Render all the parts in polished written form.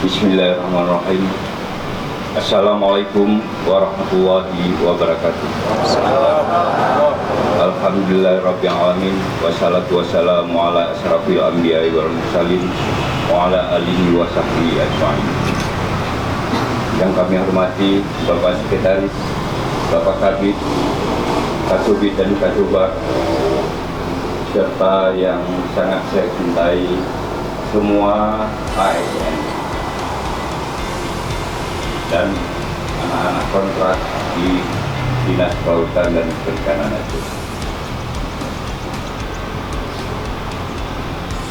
Bismillahirrahmanirrahim. Assalamualaikum warahmatullahi wabarakatuh. Alhamdulillahirabbil alamin wassalatu wassalamu ala asyrafil anbiya'i wal mursalin wa ala alihi wa sahbihi ajmain. Yang kami hormati Bapak Sekretaris, Bapak Kabid, Kasubid dan Kasubag, serta yang sangat saya cintai semua ASN dan anak-anak kontrak di Dinas Kelautan dan Perikanan Aceh.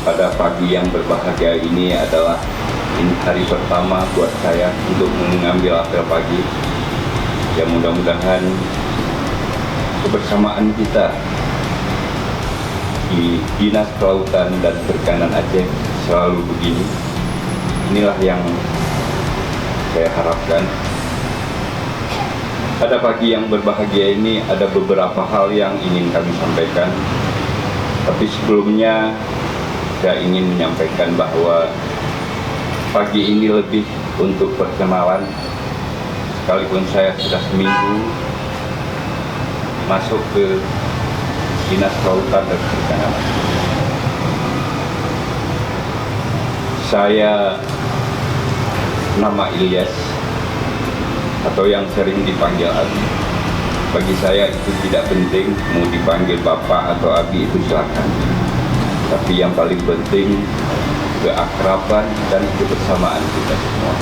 Pada pagi yang berbahagia ini adalah hari pertama buat saya untuk mengambil apel pagi. Ya, mudah-mudahan kebersamaan kita di Dinas Kelautan dan Perikanan Aceh selalu begini. Inilah yang saya harapkan. Pada pagi yang berbahagia ini ada beberapa hal yang ingin kami sampaikan. Tapi sebelumnya saya ingin menyampaikan bahwa pagi ini lebih untuk perkenalan. Sekalipun saya sudah seminggu masuk ke Dinas Kelautan dan Perikanan. Saya nama Ilyas atau yang sering dipanggil Abi. Bagi saya itu tidak penting mau dipanggil Bapak atau Abi, itu silakan. Tapi yang paling penting keakraban dan kebersamaan kita semua.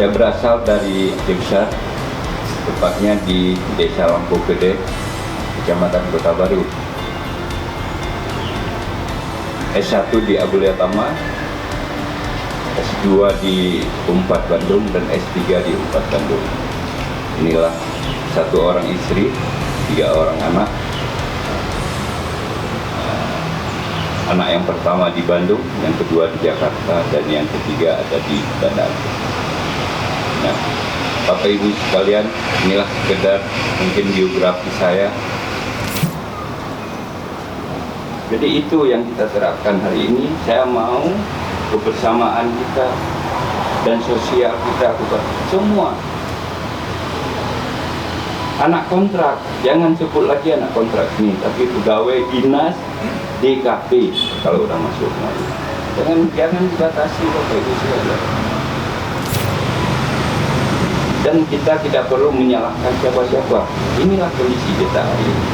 Saya berasal dari Aceh, tepatnya di Desa Lampu Gede, Kecamatan Kota Baru. S1 di Abulia Tama, S2 di Unpad Bandung, dan S3 di Unpad Bandung. Inilah satu orang istri, 3 orang anak. Anak yang pertama di Bandung, yang kedua di Jakarta, dan yang ketiga ada di Banda Aceh. Nah, Bapak Ibu sekalian, inilah sekedar mungkin biografi saya. Jadi itu yang kita terapkan hari ini. Saya mau kebersamaan kita dan sosial kita semua. Anak kontrak, jangan sebut lagi anak kontrak ini, tapi pegawai dinas DKP kalau udah masuk. Jangan dibatasi Bapak Ibu sekalian. Dan kita tidak perlu menyalahkan siapa-siapa. Inilah kondisi kita hari ini.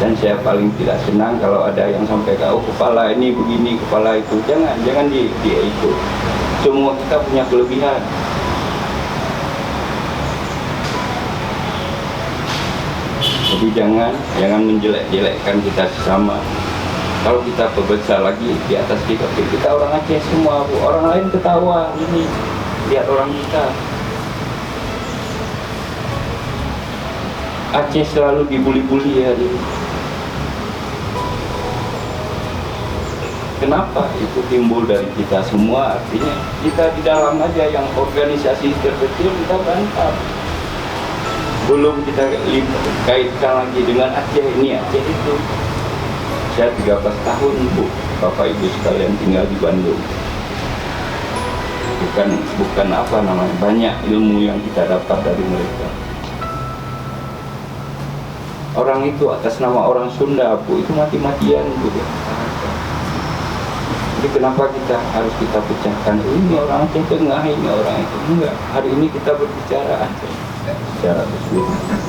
Dan saya paling tidak senang kalau ada yang sampai kepala ini begini, kepala itu. Jangan dia itu. Semua kita punya kelebihan. Jadi jangan menjelek-jelekkan kita sesama. Kalau kita perbesar lagi di atas kita orang Aceh semua, Bu. Orang lain ketawa ini lihat orang kita. Aceh selalu dibuli-buli hari ini. Kenapa? Itu timbul dari kita semua. Artinya kita di dalam aja yang organisasi terkecil kita bantah. Belum kita kaitkan lagi dengan Aceh ini, Aceh itu. Saya 13 tahun, Bu, Bapak Ibu sekalian tinggal di Bandung. Bukan apa namanya, banyak ilmu yang kita dapat dari mereka. Orang itu atas nama orang Sunda, Bu, itu mati-matian, Bu. Jadi kenapa harus kita pecahkan? Ini orang Aceh Tengah, ini orang itu. Enggak, hari ini kita berbicara Aceh secara keseluruhan.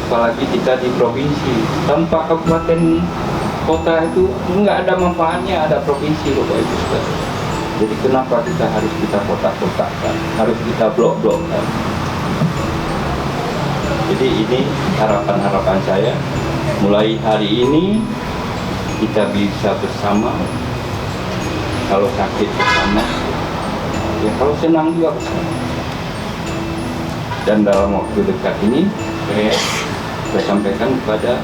Apalagi kita di provinsi, tanpa kabupaten kota itu enggak ada manfaatnya ada provinsi, Bapak Ibu sekalian. Jadi kenapa harus kita kotak-kotakkan, harus kita blok-blokkan? Jadi ini harapan-harapan saya, mulai hari ini kita bisa bersama, kalau sakit bersama, ya kalau senang juga bersama. Dan dalam waktu dekat ini saya sampaikan kepada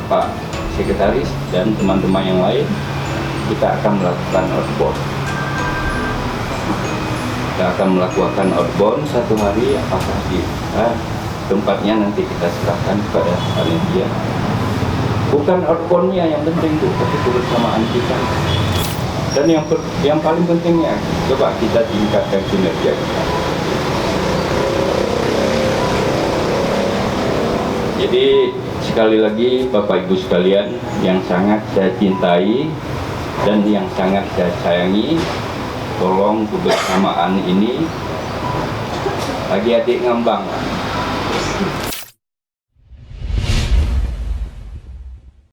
Pak Sekretaris dan teman-teman yang lain, kita akan melakukan outbound. Kita akan melakukan outbound 1 hari, apakah di tempatnya nanti kita serahkan kepada panitia. Bukan outboundnya yang penting, Bu, tapi kebersamaan kita. Dan yang paling pentingnya, coba kita tingkatkan kinerja kita. Jadi sekali lagi Bapak Ibu sekalian yang sangat saya cintai dan yang sangat saya sayangi, tolong kebersamaan ini adik-adik ngambang